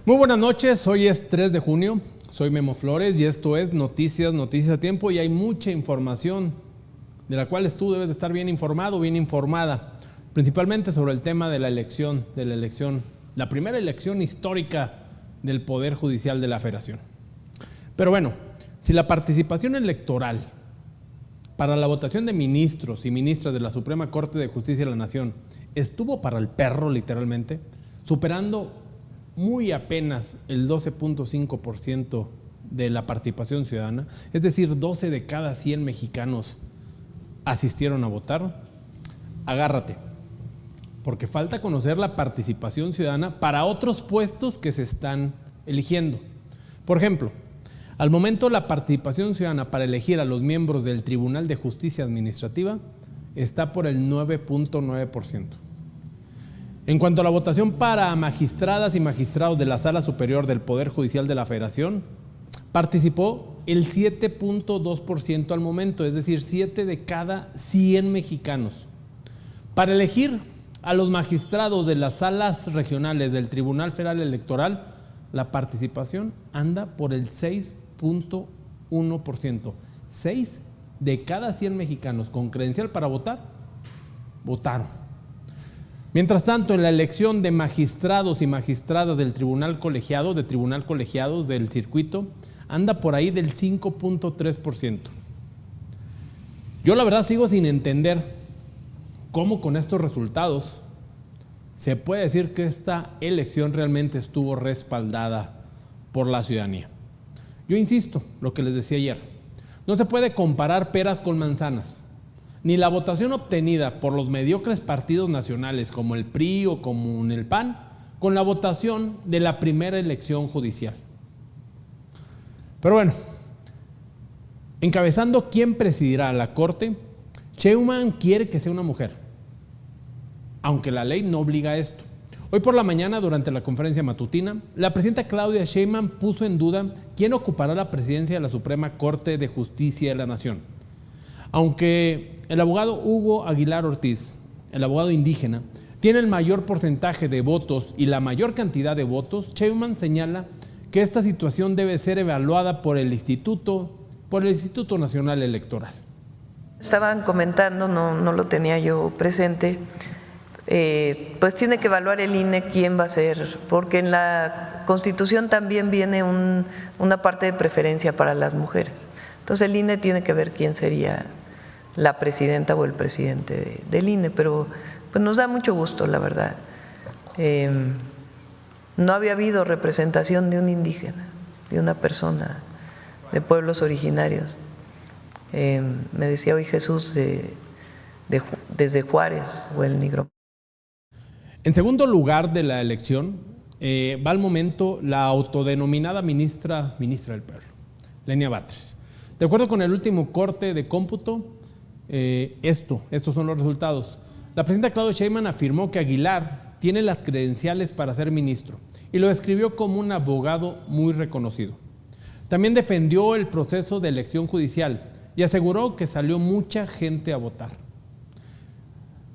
Muy buenas noches, hoy es 3 de junio, soy Memo Flores y esto es Noticias a Tiempo, y hay mucha información de la cual tú debes de estar bien informado, bien informada, principalmente sobre el tema de la elección, la primera elección histórica del Poder Judicial de la Federación. Pero bueno, si la participación electoral para la votación de ministros y ministras de la Suprema Corte de Justicia de la Nación estuvo para el perro literalmente, superando muy apenas el 12.5% de la participación ciudadana, es decir, 12 de cada 100 mexicanos asistieron a votar, agárrate, porque falta conocer la participación ciudadana para otros puestos que se están eligiendo. Por ejemplo, al momento la participación ciudadana para elegir a los miembros del Tribunal de Justicia Administrativa está por el 9.9%. En cuanto a la votación para magistradas y magistrados de la Sala Superior del Poder Judicial de la Federación, participó el 7.2% al momento, es decir, 7 de cada 100 mexicanos. Para elegir a los magistrados de las salas regionales del Tribunal Federal Electoral, la participación anda por el 6.1%. 6 de cada 100 mexicanos con credencial para votar, votaron. Mientras tanto, en la elección de magistrados y magistradas del tribunal colegiados del circuito, anda por ahí del 5.3%. Yo la verdad sigo sin entender cómo con estos resultados se puede decir que esta elección realmente estuvo respaldada por la ciudadanía. Yo insisto, lo que les decía ayer, no se puede comparar peras con manzanas. Ni la votación obtenida por los mediocres partidos nacionales como el PRI o como el PAN, con la votación de la primera elección judicial. Pero bueno, encabezando quién presidirá la Corte, Sheinbaum quiere que sea una mujer, aunque la ley no obliga a esto. Hoy por la mañana, durante la conferencia matutina, la presidenta Claudia Sheinbaum puso en duda quién ocupará la presidencia de la Suprema Corte de Justicia de la Nación. Aunque el abogado Hugo Aguilar Ortiz, el abogado indígena, tiene el mayor porcentaje de votos y la mayor cantidad de votos, Sheinbaum señala que esta situación debe ser evaluada por el Instituto Nacional Electoral. Estaban comentando, no lo tenía yo presente, pues tiene que evaluar el INE quién va a ser, porque en la Constitución también viene una parte de preferencia para las mujeres. Entonces el INE tiene que ver quién sería la presidenta o el presidente del INE, pero pues nos da mucho gusto, la verdad. No había habido representación de un indígena, de una persona de pueblos originarios. Me decía hoy Jesús desde Juárez o el Negro. En segundo lugar de la elección va al momento la autodenominada ministra del Pueblo, Lenia Batres. De acuerdo con el último corte de cómputo, estos son los resultados. La presidenta Claudia Sheinbaum afirmó que Aguilar tiene las credenciales para ser ministro y lo describió como un abogado muy reconocido. También defendió el proceso de elección judicial y aseguró que salió mucha gente a votar.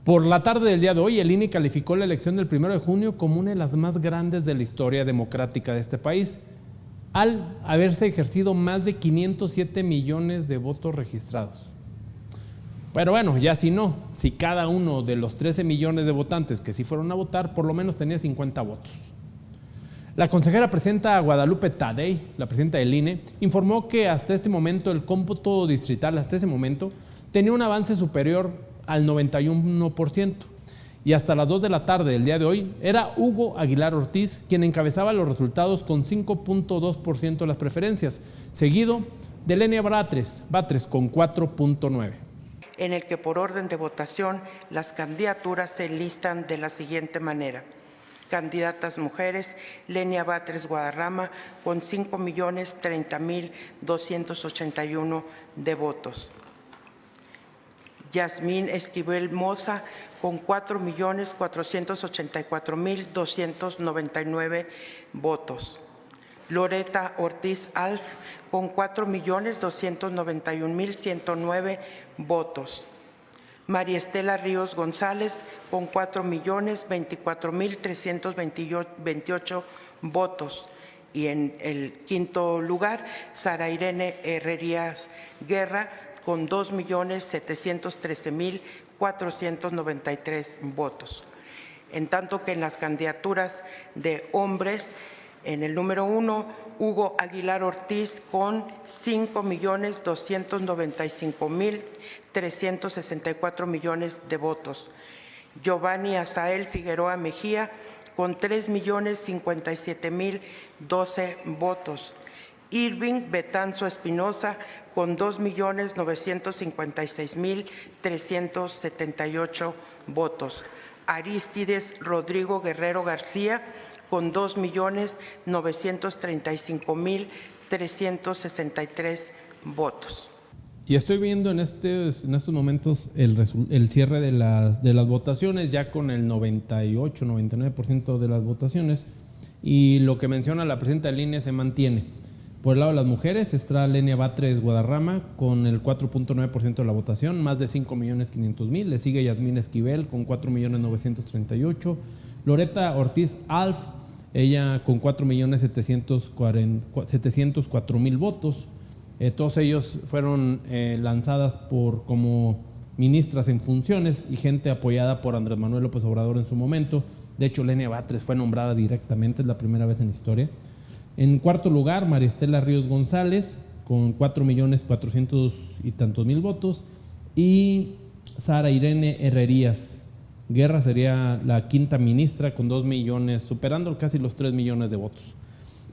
Por la tarde del día de hoy, el INE calificó la elección del 1 de junio como una de las más grandes de la historia democrática de este país, al haberse ejercido más de 507 millones de votos registrados. Pero bueno, ya si cada uno de los 13 millones de votantes que sí fueron a votar, por lo menos tenía 50 votos. La consejera presidenta Guadalupe Tadei, la presidenta del INE, informó que hasta este momento el cómputo distrital tenía un avance superior al 91%. Y hasta las 2 de la tarde del día de hoy era Hugo Aguilar Ortiz quien encabezaba los resultados con 5.2% de las preferencias, seguido de Lenia Batres con 4.9%. En el que por orden de votación las candidaturas se listan de la siguiente manera. Candidatas mujeres, Lenia Batres Guadarrama con 5.030.281 de votos. Yasmín Esquivel Moza con 4.484.299 votos. Loreta Ortiz Alf con 4.291.109 votos. María Estela Ríos González con 4.024.328 votos. Y en el quinto lugar, Sara Irene Herrerías Guerra con 2.713.493 votos. En tanto que en las candidaturas de hombres, en el número 1, Hugo Aguilar Ortiz con 5.295.364 millones de votos. Giovanni Azael Figueroa Mejía con 3.057.012 votos. Irving Betanzo Espinosa con 2.956.378 votos. Aristides Rodrigo Guerrero García con 2.935.363 votos. Y estoy viendo en estos momentos el cierre de las votaciones, ya con el 98-99% de las votaciones, y lo que menciona la presidenta del INE se mantiene. Por el lado de las mujeres está Lenia Batres Guadarrama con el 4.9% de la votación, más de 5.500.000. Le sigue Yasmín Esquivel con 4.938.000. Loreta Ortiz Alf, ella con 4.704.000 votos. Todos ellos fueron lanzadas como ministras en funciones y gente apoyada por Andrés Manuel López Obrador en su momento. De hecho, Lenia Batres fue nombrada directamente, es la primera vez en la historia. En cuarto lugar, María Estela Ríos González con 4.400.000 y tantos votos. Y Sara Irene Herrerías Guerra sería la quinta ministra con 2 millones, superando casi los 3 millones de votos.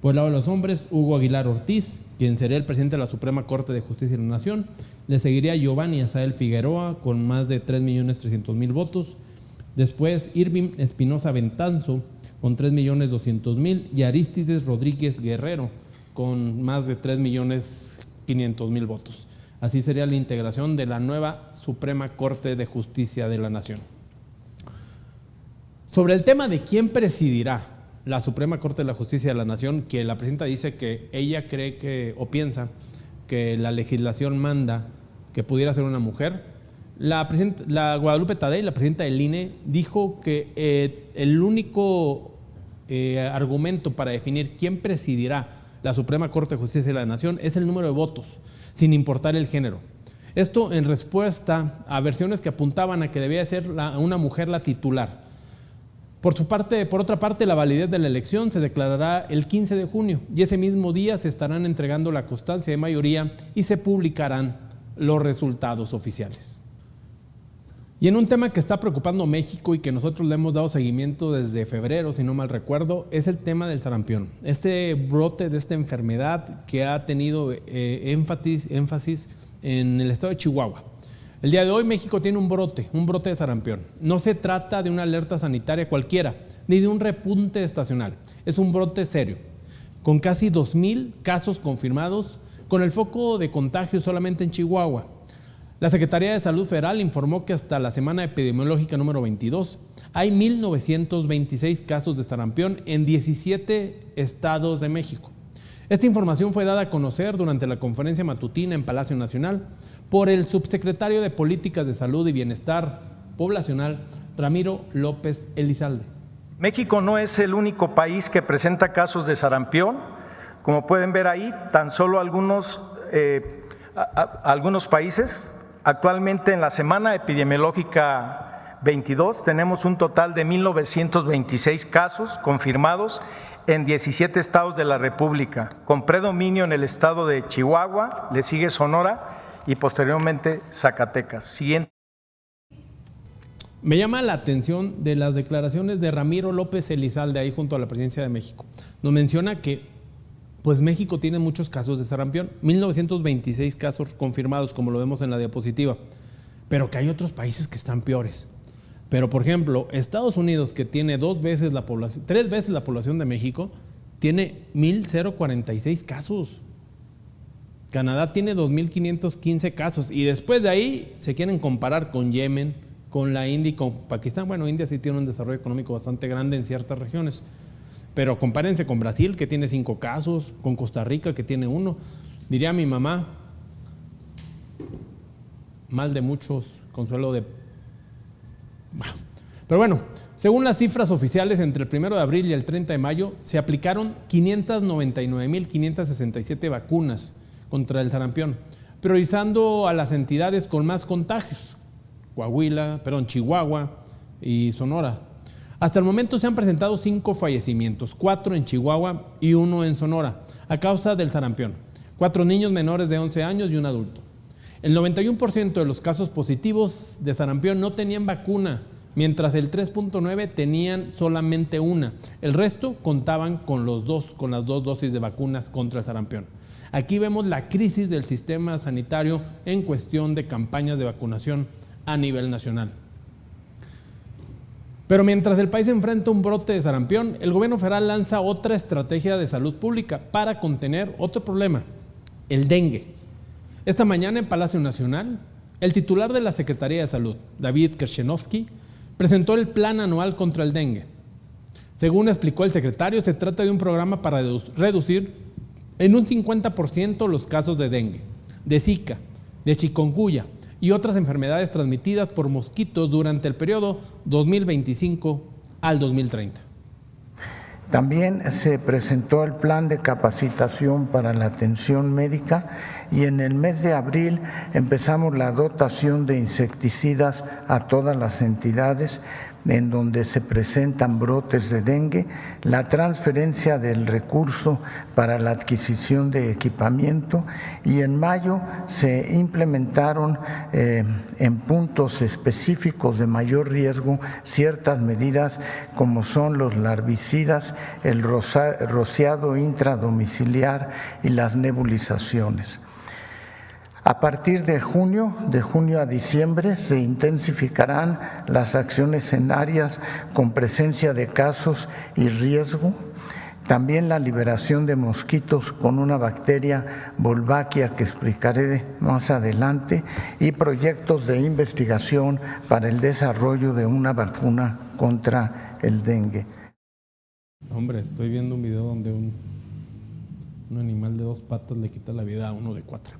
Por el lado de los hombres, Hugo Aguilar Ortiz, quien sería el presidente de la Suprema Corte de Justicia de la Nación. Le seguiría Giovanni Azael Figueroa con más de 3.300.000 votos. Después, Irving Espinosa Betanzo con 3.200.000 y Aristides Rodríguez Guerrero con más de 3.500.000 votos. Así sería la integración de la nueva Suprema Corte de Justicia de la Nación. Sobre el tema de quién presidirá la Suprema Corte de la Justicia de la Nación, que la presidenta dice que ella cree que, o piensa que la legislación manda que pudiera ser una mujer, la Guadalupe Tadei, la presidenta del INE, dijo que el único argumento para definir quién presidirá la Suprema Corte de Justicia de la Nación es el número de votos, sin importar el género. Esto en respuesta a versiones que apuntaban a que debía ser una mujer la titular. Por otra parte, la validez de la elección se declarará el 15 de junio y ese mismo día se estarán entregando la constancia de mayoría y se publicarán los resultados oficiales. Y en un tema que está preocupando a México y que nosotros le hemos dado seguimiento desde febrero, si no mal recuerdo, es el tema del sarampión. Este brote de esta enfermedad que ha tenido énfasis en el estado de Chihuahua. El día de hoy México tiene un brote de sarampión. No se trata de una alerta sanitaria cualquiera, ni de un repunte estacional. Es un brote serio, con casi 2,000 casos confirmados, con el foco de contagio solamente en Chihuahua. La Secretaría de Salud Federal informó que hasta la semana epidemiológica número 22 hay 1,926 casos de sarampión en 17 estados de México. Esta información fue dada a conocer durante la conferencia matutina en Palacio Nacional por el subsecretario de Políticas de Salud y Bienestar Poblacional, Ramiro López Elizalde. México no es el único país que presenta casos de sarampión. Como pueden ver ahí, tan solo algunos países. Actualmente en la semana epidemiológica 22 tenemos un total de 1,926 casos confirmados en 17 estados de la República, con predominio en el estado de Chihuahua, le sigue Sonora y posteriormente Zacatecas. Siguiente. Me llama la atención de las declaraciones de Ramiro López Elizalde ahí junto a la Presidencia de México. Nos menciona que pues México tiene muchos casos de sarampión, 1,926 casos confirmados, como lo vemos en la diapositiva, pero que hay otros países que están peores. Pero, por ejemplo, Estados Unidos, que tiene 3 veces la población de México, tiene 1,046 casos. Canadá tiene 2,515 casos y después de ahí se quieren comparar con Yemen, con la India y con Pakistán. Bueno, India sí tiene un desarrollo económico bastante grande en ciertas regiones. Pero compárense con Brasil, que tiene 5 casos, con Costa Rica, que tiene 1. Diría mi mamá, mal de muchos, consuelo de Pero bueno, según las cifras oficiales, entre el 1 de abril y el 30 de mayo se aplicaron 599.567 vacunas contra el sarampión, priorizando a las entidades con más contagios, Chihuahua y Sonora. Hasta el momento se han presentado 5 fallecimientos, 4 en Chihuahua y 1 en Sonora, a causa del sarampión. 4 niños menores de 11 años y un adulto. El 91% de los casos positivos de sarampión no tenían vacuna, mientras el 3.9% tenían solamente una. El resto contaban con las 2 dosis de vacunas contra el sarampión. Aquí vemos la crisis del sistema sanitario en cuestión de campañas de vacunación a nivel nacional. Pero mientras el país enfrenta un brote de sarampión, el gobierno federal lanza otra estrategia de salud pública para contener otro problema, el dengue. Esta mañana en Palacio Nacional, el titular de la Secretaría de Salud, David Kershenovsky, presentó el plan anual contra el dengue. Según explicó el secretario, se trata de un programa para reducir en un 50% los casos de dengue, de Zika, de chikungunya y otras enfermedades transmitidas por mosquitos durante el periodo 2025 al 2030. También se presentó el plan de capacitación para la atención médica y en el mes de abril empezamos la dotación de insecticidas a todas las entidades en donde se presentan brotes de dengue, la transferencia del recurso para la adquisición de equipamiento y en mayo se implementaron en puntos específicos de mayor riesgo ciertas medidas como son los larvicidas, el rociado intradomiciliar y las nebulizaciones. A partir de junio a diciembre, se intensificarán las acciones en áreas con presencia de casos y riesgo. También la liberación de mosquitos con una bacteria Wolbachia que explicaré más adelante y proyectos de investigación para el desarrollo de una vacuna contra el dengue. Hombre, estoy viendo un video donde un animal de 2 patas le quita la vida a uno de 4.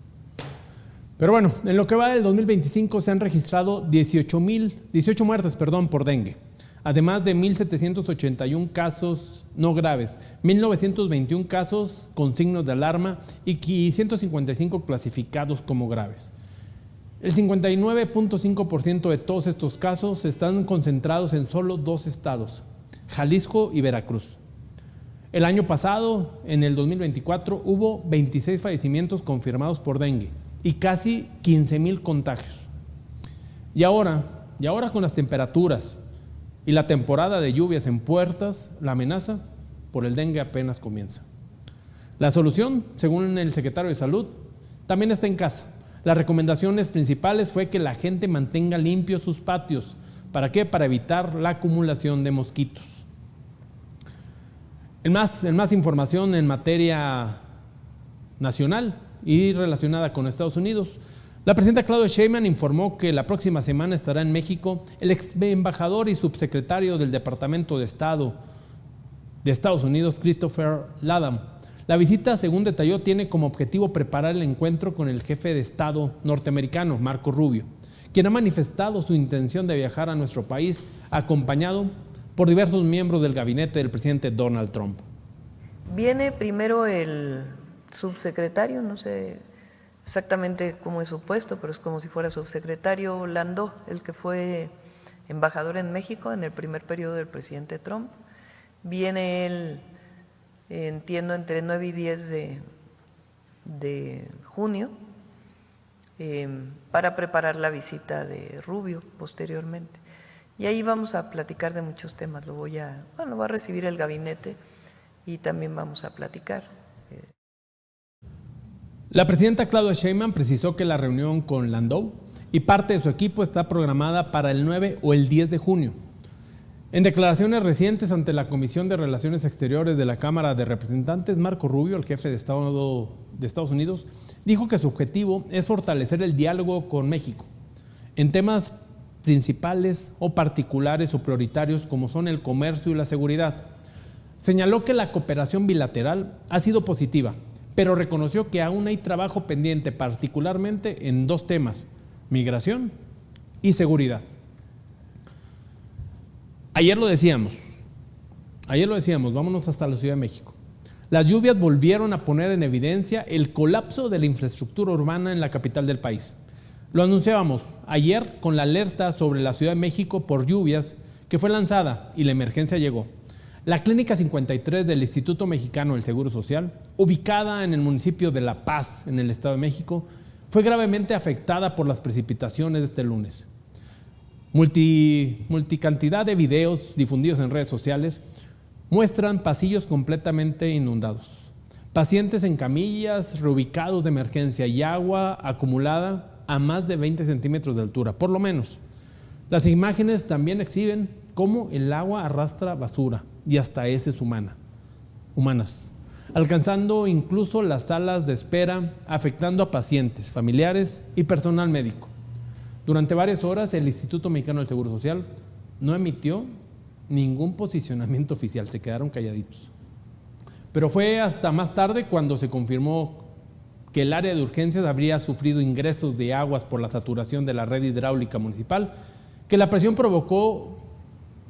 Pero bueno, en lo que va del 2025 se han registrado 18 muertes por dengue, además de 1.781 casos no graves, 1.921 casos con signos de alarma y 155 clasificados como graves. El 59.5% de todos estos casos están concentrados en solo 2 estados, Jalisco y Veracruz. El año pasado, en el 2024, hubo 26 fallecimientos confirmados por dengue y casi 15,000 contagios. Y ahora con las temperaturas y la temporada de lluvias en puertas, la amenaza por el dengue apenas comienza. La solución, según el secretario de Salud, también está en casa. Las recomendaciones principales fue que la gente mantenga limpios sus patios. ¿Para qué? Para evitar la acumulación de mosquitos. En más información en materia nacional y relacionada con Estados Unidos, la presidenta Claudia Sheinbaum informó que la próxima semana estará en México el ex embajador y subsecretario del Departamento de Estado de Estados Unidos, Christopher Latham. La visita, según detalló, tiene como objetivo preparar el encuentro con el jefe de Estado norteamericano, Marco Rubio, quien ha manifestado su intención de viajar a nuestro país acompañado por diversos miembros del gabinete del presidente Donald Trump. Viene primero el subsecretario, no sé exactamente cómo es su puesto, pero es como si fuera subsecretario Landó, el que fue embajador en México en el primer periodo del presidente Trump. Viene él, entiendo, entre 9 y 10 de junio para preparar la visita de Rubio posteriormente. Y ahí vamos a platicar de muchos temas, lo va a recibir el gabinete y también vamos a platicar. La presidenta Claudia Sheinbaum precisó que la reunión con Landau y parte de su equipo está programada para el 9 o el 10 de junio. En declaraciones recientes ante la Comisión de Relaciones Exteriores de la Cámara de Representantes, Marco Rubio, el jefe de Estado de Estados Unidos, dijo que su objetivo es fortalecer el diálogo con México en temas principales o particulares o prioritarios como son el comercio y la seguridad. Señaló que la cooperación bilateral ha sido positiva, pero reconoció que aún hay trabajo pendiente, particularmente en 2 temas, migración y seguridad. Ayer lo decíamos, vámonos hasta la Ciudad de México. Las lluvias volvieron a poner en evidencia el colapso de la infraestructura urbana en la capital del país. Lo anunciábamos ayer con la alerta sobre la Ciudad de México por lluvias que fue lanzada y la emergencia llegó. La Clínica 53 del Instituto Mexicano del Seguro Social, ubicada en el municipio de La Paz, en el Estado de México, fue gravemente afectada por las precipitaciones de este lunes. Multicantidad de videos difundidos en redes sociales muestran pasillos completamente inundados, pacientes en camillas, reubicados de emergencia y agua acumulada a más de 20 centímetros de altura, por lo menos. Las imágenes también exhiben cómo el agua arrastra basura y hasta heces humanas, alcanzando incluso las salas de espera, afectando a pacientes, familiares y personal médico. Durante varias horas, el Instituto Mexicano del Seguro Social no emitió ningún posicionamiento oficial, se quedaron calladitos. Pero fue hasta más tarde cuando se confirmó que el área de urgencias habría sufrido ingresos de aguas por la saturación de la red hidráulica municipal, que la presión provocó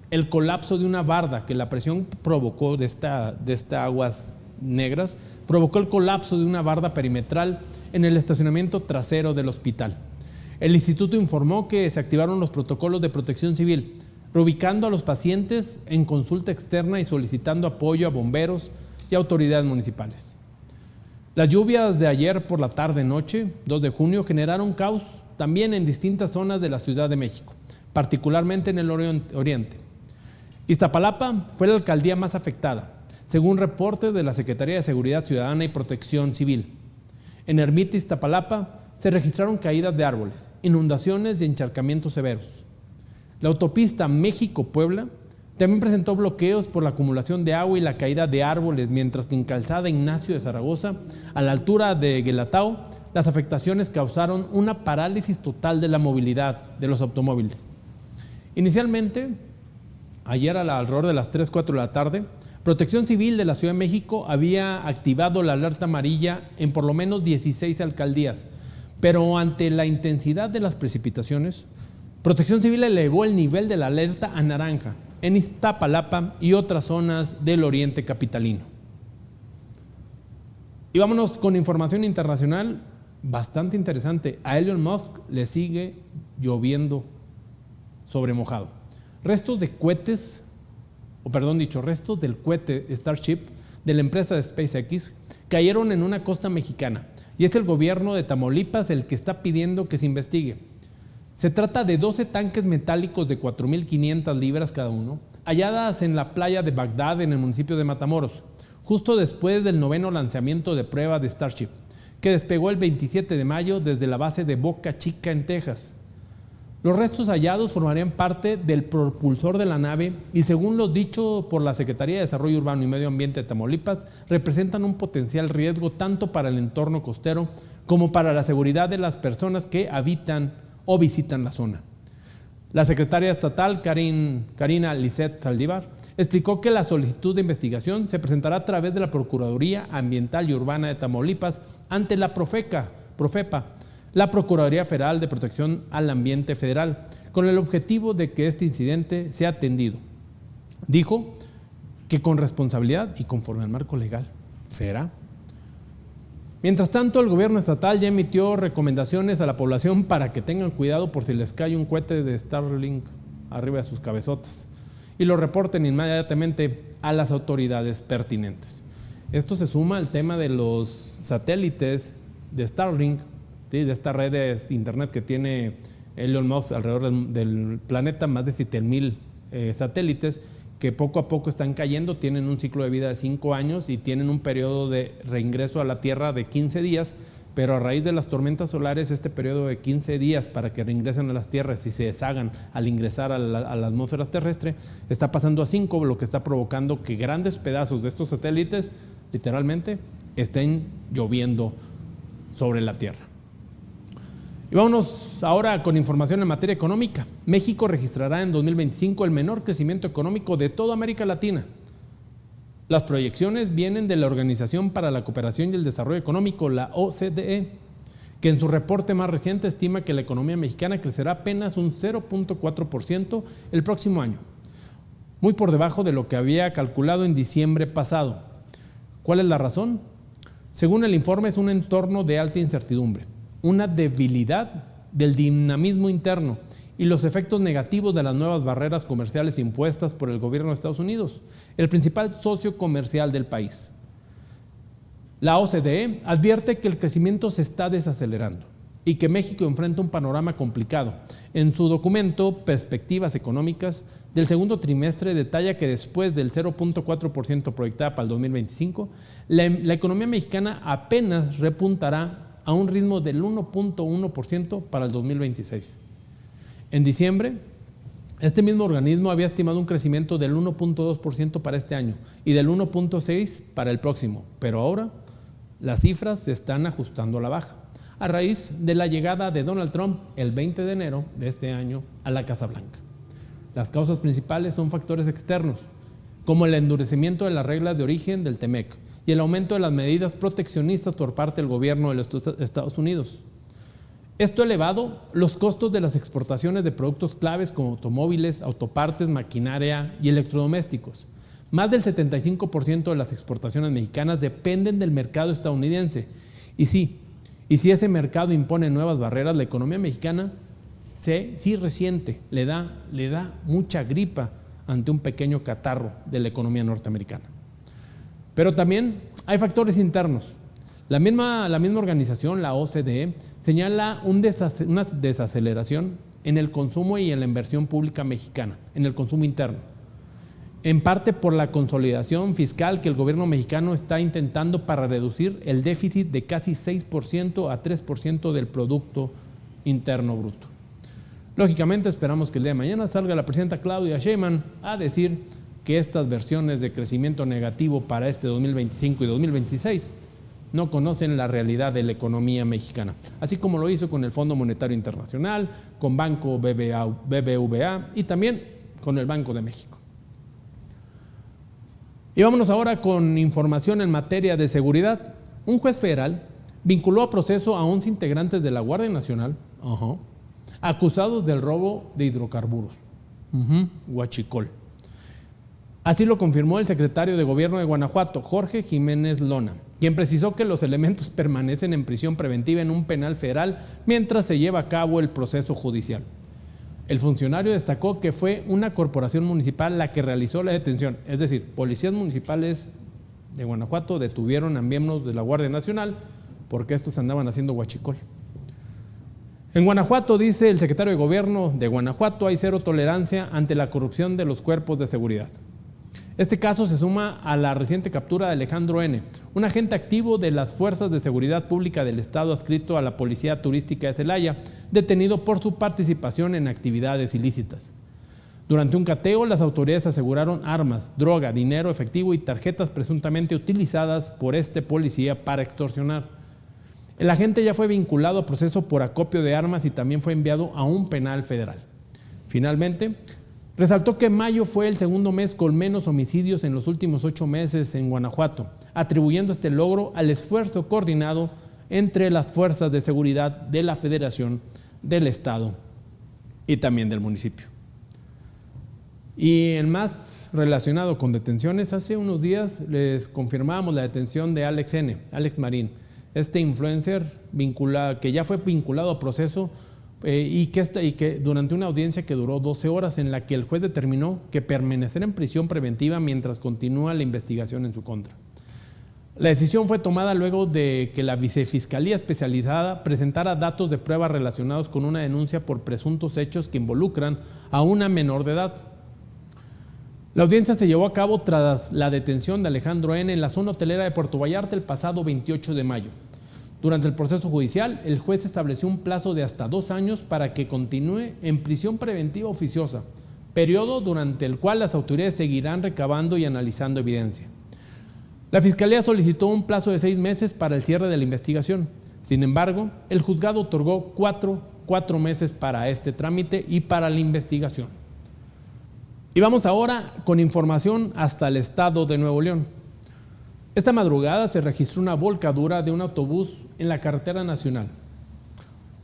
el colapso de una barda, que la presión provocó de esta aguas negras, provocó el colapso de una barda perimetral en el estacionamiento trasero del hospital. El instituto informó que se activaron los protocolos de protección civil, reubicando a los pacientes en consulta externa y solicitando apoyo a bomberos y autoridades municipales. Las lluvias de ayer por la tarde-noche, 2 de junio, generaron caos también en distintas zonas de la Ciudad de México, particularmente en el oriente. Iztapalapa fue la alcaldía más afectada, según reportes de la Secretaría de Seguridad Ciudadana y Protección Civil. En Ermita, Iztapalapa, se registraron caídas de árboles, inundaciones y encharcamientos severos. La autopista México-Puebla también presentó bloqueos por la acumulación de agua y la caída de árboles, mientras que en Calzada Ignacio de Zaragoza, a la altura de Guelatao, las afectaciones causaron una parálisis total de la movilidad de los automóviles. Inicialmente, ayer alrededor de las 3, 4 de la tarde, Protección Civil de la Ciudad de México había activado la alerta amarilla en por lo menos 16 alcaldías, pero ante la intensidad de las precipitaciones, Protección Civil elevó el nivel de la alerta a naranja en Iztapalapa y otras zonas del oriente capitalino. Y vámonos con información internacional bastante interesante. A Elon Musk le sigue lloviendo sobre mojado. Restos del cohete Starship de la empresa de SpaceX cayeron en una costa mexicana y es el gobierno de Tamaulipas el que está pidiendo que se investigue. Se trata de 12 tanques metálicos de 4.500 libras cada uno, halladas en la playa de Bagdad, en el municipio de Matamoros, justo después del 9º lanzamiento de prueba de Starship, que despegó el 27 de mayo desde la base de Boca Chica, en Texas. Los restos hallados formarían parte del propulsor de la nave y, según lo dicho por la Secretaría de Desarrollo Urbano y Medio Ambiente de Tamaulipas, representan un potencial riesgo tanto para el entorno costero como para la seguridad de las personas que habitan o visitan la zona. La secretaria estatal Karina Lisset Saldívar explicó que la solicitud de investigación se presentará a través de la Procuraduría Ambiental y Urbana de Tamaulipas ante la Profepa, la Procuraduría Federal de Protección al Ambiente Federal, con el objetivo de que este incidente sea atendido. Dijo que con responsabilidad y conforme al marco legal será. Mientras tanto, el gobierno estatal ya emitió recomendaciones a la población para que tengan cuidado por si les cae un cohete de Starlink arriba de sus cabezotas y lo reporten inmediatamente a las autoridades pertinentes. Esto se suma al tema de los satélites de Starlink, ¿sí?, de esta red de internet que tiene Elon Musk alrededor del planeta, más de 7,000 satélites que poco a poco están cayendo, tienen un ciclo de vida de 5 años y tienen un periodo de reingreso a la Tierra de 15 días, pero a raíz de las tormentas solares, este periodo de 15 días para que reingresen a las tierras y se deshagan al ingresar a la atmósfera terrestre, está pasando a 5, lo que está provocando que grandes pedazos de estos satélites literalmente estén lloviendo sobre la Tierra. Y vámonos ahora con información en materia económica. México registrará en 2025 el menor crecimiento económico de toda América Latina. Las proyecciones vienen de la Organización para la Cooperación y el Desarrollo Económico, la OCDE, que en su reporte más reciente estima que la economía mexicana crecerá apenas un 0.4% el próximo año. muy por debajo de lo que había calculado en diciembre pasado. ¿Cuál es la razón? Según el informe, es un entorno de alta incertidumbre, una debilidad del dinamismo interno y los efectos negativos de las nuevas barreras comerciales impuestas por el gobierno de Estados Unidos, el principal socio comercial del país. La OCDE advierte que el crecimiento se está desacelerando y que México enfrenta un panorama complicado. En su documento Perspectivas Económicas del segundo trimestre detalla que después del 0.4% proyectada para el 2025, la economía mexicana apenas repuntará a un ritmo del 1.1% para el 2026. En diciembre, este mismo organismo había estimado un crecimiento del 1.2% para este año y del 1.6% para el próximo, pero ahora las cifras se están ajustando a la baja, a raíz de la llegada de Donald Trump el 20 de enero de este año a la Casa Blanca. Las causas principales son factores externos, como el endurecimiento de las reglas de origen del TEMEC y el aumento de las medidas proteccionistas por parte del gobierno de los Estados Unidos. Esto ha elevado los costos de las exportaciones de productos claves como automóviles, autopartes, maquinaria y electrodomésticos. Más del 75% de las exportaciones mexicanas dependen del mercado estadounidense. Y si ese mercado impone nuevas barreras, la economía mexicana sí resiente, le da mucha gripa ante un pequeño catarro de la economía norteamericana. Pero también hay factores internos. La misma organización, la OCDE, señala una desaceleración en el consumo y en la inversión pública mexicana, en el consumo interno, en parte por la consolidación fiscal que el gobierno mexicano está intentando para reducir el déficit de casi 6% a 3% del Producto Interno Bruto. Lógicamente esperamos que el día de mañana salga la presidenta Claudia Sheinbaum a decir que estas versiones de crecimiento negativo para este 2025 y 2026 no conocen la realidad de la economía mexicana, así como lo hizo con el Fondo Monetario Internacional, con Banco BBVA y también con el Banco de México. Y vámonos ahora con información en materia de seguridad. Un juez federal vinculó a proceso a 11 integrantes de la Guardia Nacional, acusados del robo de hidrocarburos, huachicol. Así lo confirmó el secretario de Gobierno de Guanajuato, Jorge Jiménez Lona, quien precisó que los elementos permanecen en prisión preventiva en un penal federal mientras se lleva a cabo el proceso judicial. El funcionario destacó que fue una corporación municipal la que realizó la detención, es decir, policías municipales de Guanajuato detuvieron a miembros de la Guardia Nacional porque estos andaban haciendo huachicol. En Guanajuato, dice el secretario de Gobierno de Guanajuato, hay cero tolerancia ante la corrupción de los cuerpos de seguridad. Este caso se suma a la reciente captura de Alejandro N., un agente activo de las Fuerzas de Seguridad Pública del Estado adscrito a la Policía Turística de Celaya, detenido por su participación en actividades ilícitas. Durante un cateo, las autoridades aseguraron armas, droga, dinero efectivo y tarjetas presuntamente utilizadas por este policía para extorsionar. El agente ya fue vinculado a proceso por acopio de armas y también fue enviado a un penal federal. Finalmente, resaltó que mayo fue el segundo mes con menos homicidios en los últimos 8 meses en Guanajuato, atribuyendo este logro al esfuerzo coordinado entre las fuerzas de seguridad de la Federación, del Estado y también del municipio. Y en más relacionado con detenciones, hace unos días les confirmamos la detención de Alex Marín, este influencer que ya fue vinculado a proceso y que durante una audiencia que duró 12 horas en la que el juez determinó que permanecerá en prisión preventiva mientras continúa la investigación en su contra. La decisión fue tomada luego de que la Vicefiscalía Especializada presentara datos de prueba relacionados con una denuncia por presuntos hechos que involucran a una menor de edad. La audiencia se llevó a cabo tras la detención de Alejandro N. en la zona hotelera de Puerto Vallarta el pasado 28 de mayo. Durante el proceso judicial, el juez estableció un plazo de hasta 2 años para que continúe en prisión preventiva oficiosa, periodo durante el cual las autoridades seguirán recabando y analizando evidencia. La Fiscalía solicitó un plazo de 6 meses para el cierre de la investigación. Sin embargo, el juzgado otorgó 4 meses para este trámite y para la investigación. Y vamos ahora con información hasta el estado de Nuevo León. Esta madrugada se registró una volcadura de un autobús en la carretera nacional,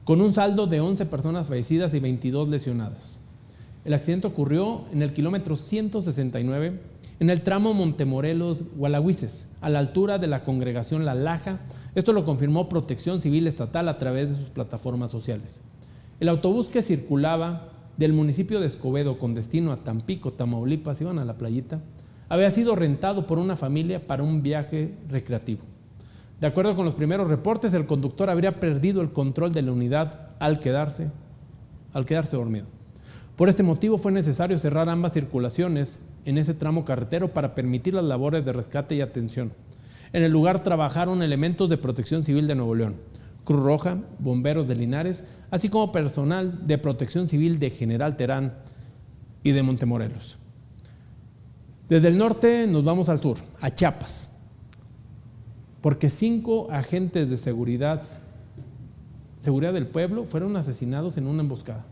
con un saldo de 11 personas fallecidas y 22 lesionadas. El accidente ocurrió en el kilómetro 169, en el tramo Montemorelos-Gualahuises, a la altura de la congregación La Laja. Esto lo confirmó Protección Civil Estatal a través de sus plataformas sociales. El autobús que circulaba del municipio de Escobedo con destino a Tampico, Tamaulipas, iban a la playita, había sido rentado por una familia para un viaje recreativo. De acuerdo con los primeros reportes, el conductor habría perdido el control de la unidad al quedarse dormido. Por este motivo fue necesario cerrar ambas circulaciones en ese tramo carretero para permitir las labores de rescate y atención. En el lugar trabajaron elementos de Protección Civil de Nuevo León, Cruz Roja, bomberos de Linares, así como personal de Protección Civil de General Terán y de Montemorelos. Desde el norte nos vamos al sur, a Chiapas, porque 5 agentes de seguridad del pueblo fueron asesinados en una emboscada.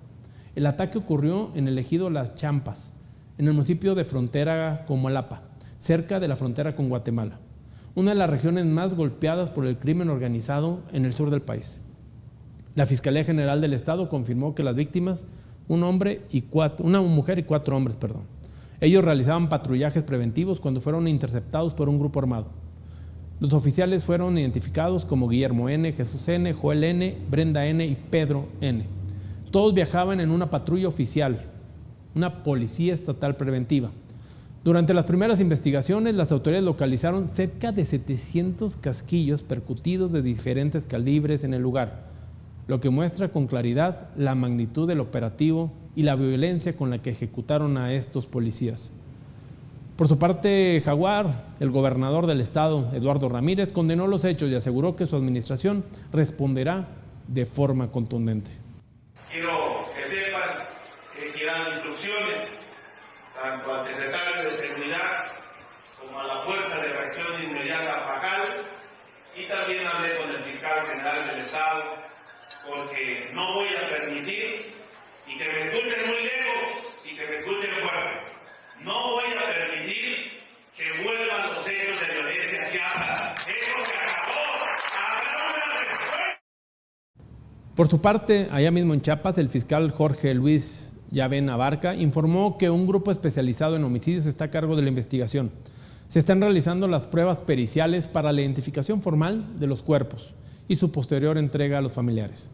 El ataque ocurrió en el ejido Las Champas, en el municipio de frontera con Malapa, cerca de la frontera con Guatemala, una de las regiones más golpeadas por el crimen organizado en el sur del país. La Fiscalía General del Estado confirmó que las víctimas, una mujer y 4 hombres. Ellos realizaban patrullajes preventivos cuando fueron interceptados por un grupo armado. Los oficiales fueron identificados como Guillermo N., Jesús N., Joel N., Brenda N. y Pedro N. Todos viajaban en una patrulla oficial, una policía estatal preventiva. Durante las primeras investigaciones, las autoridades localizaron cerca de 700 casquillos percutidos de diferentes calibres en el lugar, lo que muestra con claridad la magnitud del operativo y la violencia con la que ejecutaron a estos policías. Por su parte, Jaguar, el gobernador del estado, Eduardo Ramírez, condenó los hechos y aseguró que su administración responderá de forma contundente. Quiero que sepan que dieron instrucciones tanto al secretario de Seguridad como a la Fuerza de Reacción Inmediata PACAL, y también hablé con el fiscal general del Estado, porque no voy a permitir, y que me escuchen muy lejos y que me escuchen fuerte, no voy a permitir que vuelvan los hechos de violencia que hablan. Eso se acabó. Habrá una respuesta. Por su parte, allá mismo en Chiapas, el fiscal Jorge Luis Llaven Abarca informó que un grupo especializado en homicidios está a cargo de la investigación. Se están realizando las pruebas periciales para la identificación formal de los cuerpos y su posterior entrega a los familiares.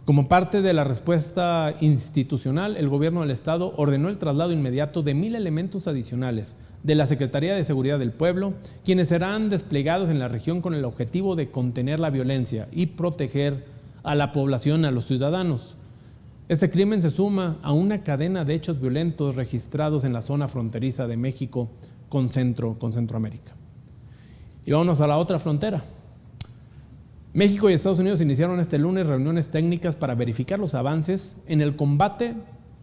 Como parte de la respuesta institucional, el gobierno del estado ordenó el traslado inmediato de 1,000 elementos adicionales de la Secretaría de Seguridad del Pueblo, quienes serán desplegados en la región con el objetivo de contener la violencia y proteger a la población, a los ciudadanos. Este crimen se suma a una cadena de hechos violentos registrados en la zona fronteriza de México con Centroamérica. Y vámonos a la otra frontera. México y Estados Unidos iniciaron este lunes reuniones técnicas para verificar los avances en el combate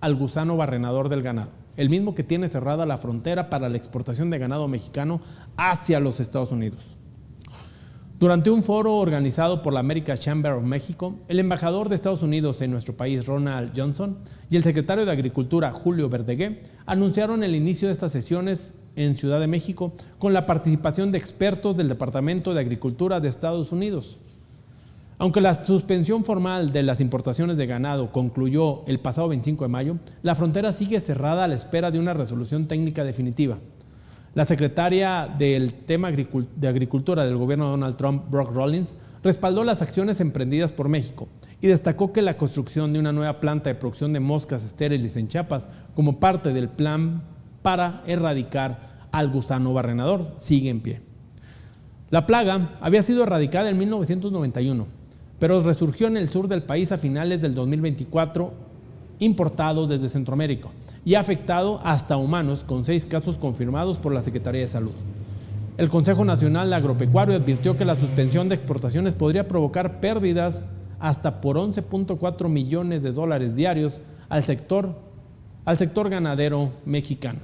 al gusano barrenador del ganado, el mismo que tiene cerrada la frontera para la exportación de ganado mexicano hacia los Estados Unidos. Durante un foro organizado por la American Chamber of Mexico, el embajador de Estados Unidos en nuestro país, Ronald Johnson, y el secretario de Agricultura, Julio Verdegué, anunciaron el inicio de estas sesiones en Ciudad de México con la participación de expertos del Departamento de Agricultura de Estados Unidos. Aunque la suspensión formal de las importaciones de ganado concluyó el pasado 25 de mayo, la frontera sigue cerrada a la espera de una resolución técnica definitiva. La secretaria del tema de Agricultura del gobierno de Donald Trump, Brooke Rollins, respaldó las acciones emprendidas por México y destacó que la construcción de una nueva planta de producción de moscas estériles en Chiapas, como parte del plan para erradicar al gusano barrenador, sigue en pie. La plaga había sido erradicada en 1991, pero resurgió en el sur del país a finales del 2024, importado desde Centroamérica, y ha afectado hasta humanos, con 6 casos confirmados por la Secretaría de Salud. El Consejo Nacional Agropecuario advirtió que la suspensión de exportaciones podría provocar pérdidas hasta por $11.4 millones diarios al sector ganadero mexicano.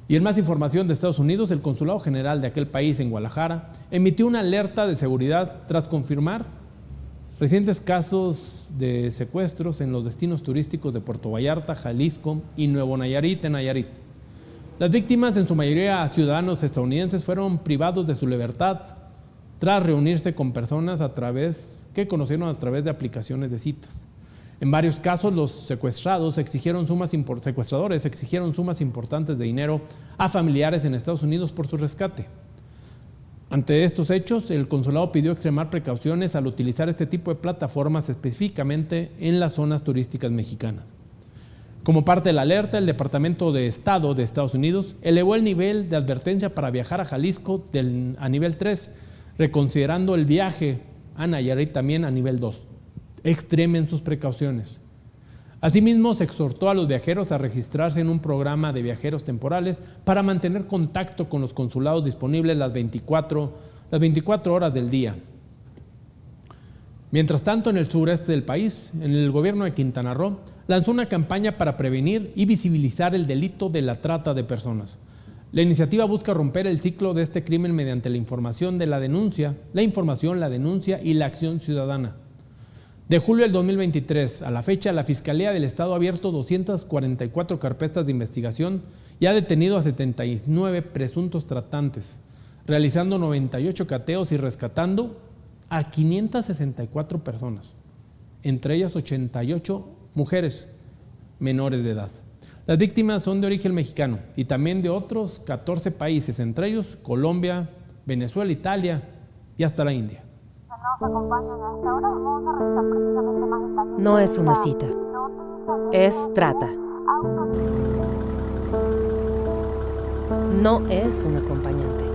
Y en más información de Estados Unidos, el Consulado General de aquel país en Guadalajara emitió una alerta de seguridad tras confirmar recientes casos de secuestros en los destinos turísticos de Puerto Vallarta, Jalisco y Nuevo Nayarit, en Nayarit. Las víctimas, en su mayoría ciudadanos estadounidenses, fueron privados de su libertad tras reunirse con personas que conocieron a través de aplicaciones de citas. En varios casos, los secuestradores exigieron sumas importantes de dinero a familiares en Estados Unidos por su rescate. Ante estos hechos, el consulado pidió extremar precauciones al utilizar este tipo de plataformas específicamente en las zonas turísticas mexicanas. Como parte de la alerta, el Departamento de Estado de Estados Unidos elevó el nivel de advertencia para viajar a Jalisco a nivel 3, reconsiderando el viaje a Nayarit también a nivel 2. Extremen sus precauciones. Asimismo, se exhortó a los viajeros a registrarse en un programa de viajeros temporales para mantener contacto con los consulados disponibles las 24 horas del día. Mientras tanto, en el sureste del país, el gobierno de Quintana Roo lanzó una campaña para prevenir y visibilizar el delito de la trata de personas. La iniciativa busca romper el ciclo de este crimen mediante la información y la denuncia y la acción ciudadana. De julio del 2023 a la fecha, la Fiscalía del Estado ha abierto 244 carpetas de investigación y ha detenido a 79 presuntos tratantes, realizando 98 cateos y rescatando a 564 personas, entre ellas 88 mujeres menores de edad. Las víctimas son de origen mexicano y también de otros 14 países, entre ellos Colombia, Venezuela, Italia y hasta la India. No es una cita, es trata. No es un acompañante,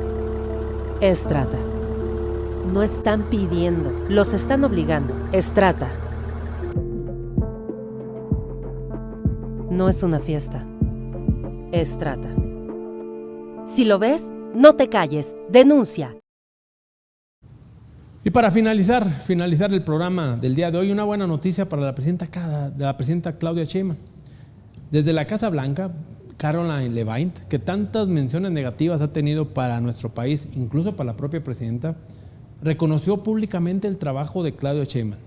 es trata. No están pidiendo, los están obligando, es trata. No es una fiesta, es trata. Si lo ves, no te calles, denuncia. Y para finalizar el programa del día de hoy, una buena noticia para la presidenta Claudia Sheinbaum. Desde la Casa Blanca, Caroline Leavitt, que tantas menciones negativas ha tenido para nuestro país, incluso para la propia presidenta, reconoció públicamente el trabajo de Claudia Sheinbaum.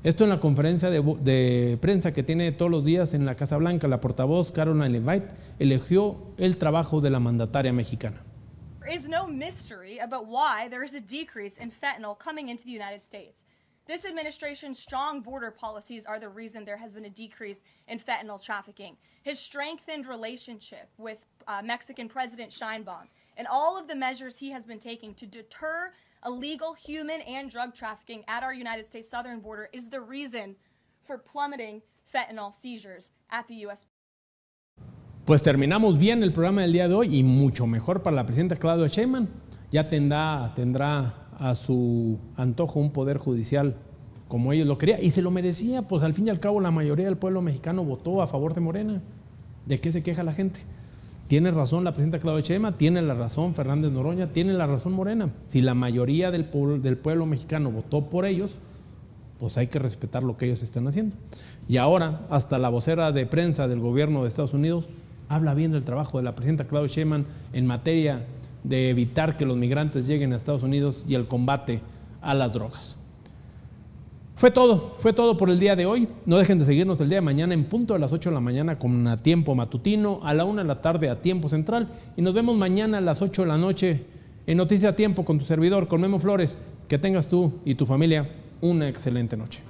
Esto en la conferencia de prensa que tiene todos los días en la Casa Blanca, la portavoz Caroline Leavitt elogió el trabajo de la mandataria mexicana. There is no mystery about why there is a decrease in fentanyl coming into the United States. This administration's strong border policies are the reason there has been a decrease in fentanyl trafficking. His strengthened relationship with Mexican President Sheinbaum and all of the measures he has been taking to deter illegal human and drug trafficking at our United States southern border is the reason for plummeting fentanyl seizures at the U.S. Pues terminamos bien el programa del día de hoy y mucho mejor para la presidenta Claudia Sheinbaum. Ya tendrá a su antojo un poder judicial como ellos lo querían y se lo merecía, pues al fin y al cabo la mayoría del pueblo mexicano votó a favor de Morena. ¿De qué se queja la gente? Tiene razón la presidenta Claudia Sheinbaum, tiene la razón Fernández Noroña, tiene la razón Morena. Si la mayoría del pueblo mexicano votó por ellos, pues hay que respetar lo que ellos están haciendo. Y ahora, hasta la vocera de prensa del gobierno de Estados Unidos habla bien del trabajo de la presidenta Claudia Sheinbaum en materia de evitar que los migrantes lleguen a Estados Unidos y el combate a las drogas. Fue todo por el día de hoy. No dejen de seguirnos el día de mañana en punto de las 8 de la mañana con A Tiempo Matutino, a la 1 de la tarde a Tiempo Central y nos vemos mañana a las 8 de la noche en Noticia a Tiempo con tu servidor, con Memo Flores. Que tengas tú y tu familia una excelente noche.